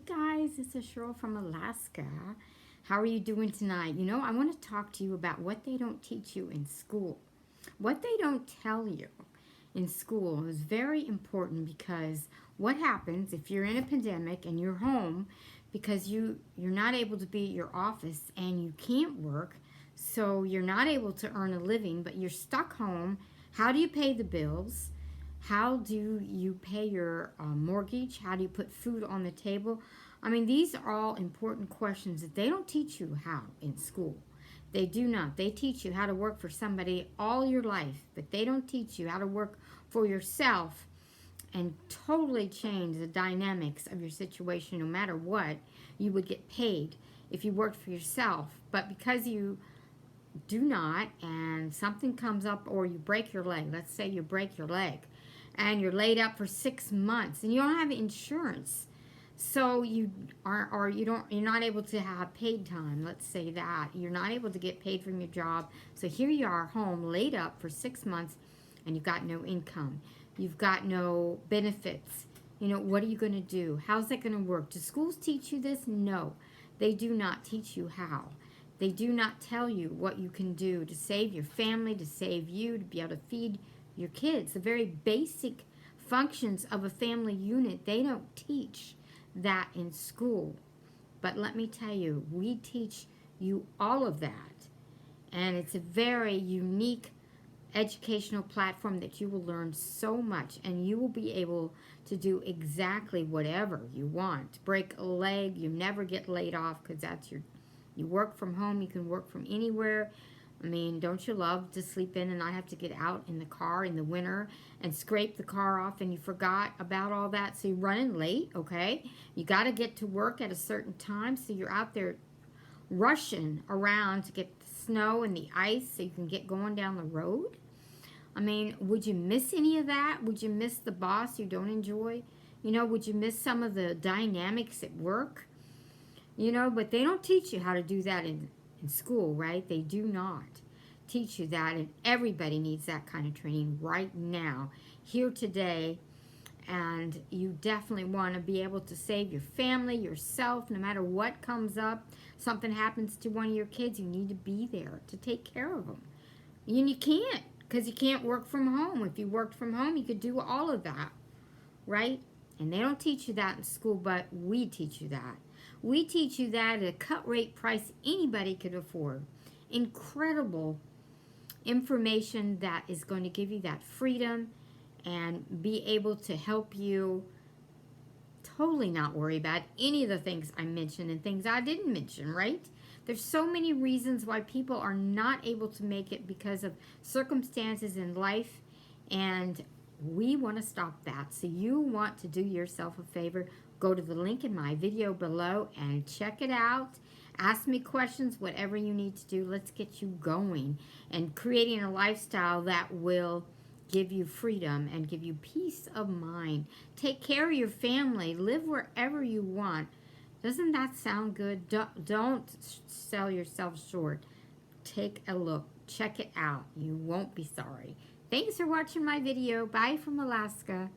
guys, this is Cheryl from Alaska. How are you doing tonight? I want to talk to you about what they don't teach you in school. What they don't tell you in school is very important, because what happens if you're in a pandemic and you're home because you're not able to be at your office and you can't work, so you're not able to earn a living, but you're stuck home. How do you pay the bills? How do you pay your mortgage? How do you put food on the table? I mean, these are all important questions that they don't teach you how in school. They do not. They teach you how to work for somebody all your life, but they don't teach you how to work for yourself and totally change the dynamics of your situation. No matter what, you would get paid if you worked for yourself. But because you do not, and something comes up, or you break your leg, let's say you break your leg, and you're laid up for 6 months and you don't have insurance, so you're not able to have paid time. Let's say that you're not able to get paid from your job, so here you are home laid up for 6 months and you've got no income, you've got no benefits. What are you going to do? How's that going to work? Do schools teach you this? No, they do not teach you how. They do not tell you what you can do to save your family, to save you, to be able to feed your kids. The very basic functions of a family unit, they don't teach that in school. But let me tell you, we teach you all of that. And it's a very unique educational platform that you will learn so much, and you will be able to do exactly whatever you want. Break a leg, you never get laid off, because you work from home, you can work from anywhere. I mean, don't you love to sleep in and not have to get out in the car in the winter and scrape the car off, and you forgot about all that, so you're running late, okay? You got to get to work at a certain time, so you're out there rushing around to get the snow and the ice so you can get going down the road. I mean, would you miss any of that? Would you miss the boss you don't enjoy? Would you miss some of the dynamics at work? But they don't teach you how to do that in school, right? They do not teach you that, and everybody needs that kind of training right now, here today. And you definitely want to be able to save your family, yourself, no matter what comes up. Something happens to one of your kids, you need to be there to take care of them. And you can't, because you can't work from home. If you worked from home, you could do all of that, right? And they don't teach you that in school, but we teach you that. We teach you that at a cut rate price anybody could afford. Incredible information that is going to give you that freedom and be able to help you totally not worry about any of the things I mentioned and things I didn't mention, right? There's so many reasons why people are not able to make it because of circumstances in life, and we want to stop that. So you want to do yourself a favor. Go to the link in my video below and check it out. Ask me questions, whatever you need to do. Let's get you going and creating a lifestyle that will give you freedom and give you peace of mind. Take care of your family. Live wherever you want. Doesn't that sound good? Don't sell yourself short. Take a look. Check it out. You won't be sorry. Thanks for watching my video. Bye from Alaska.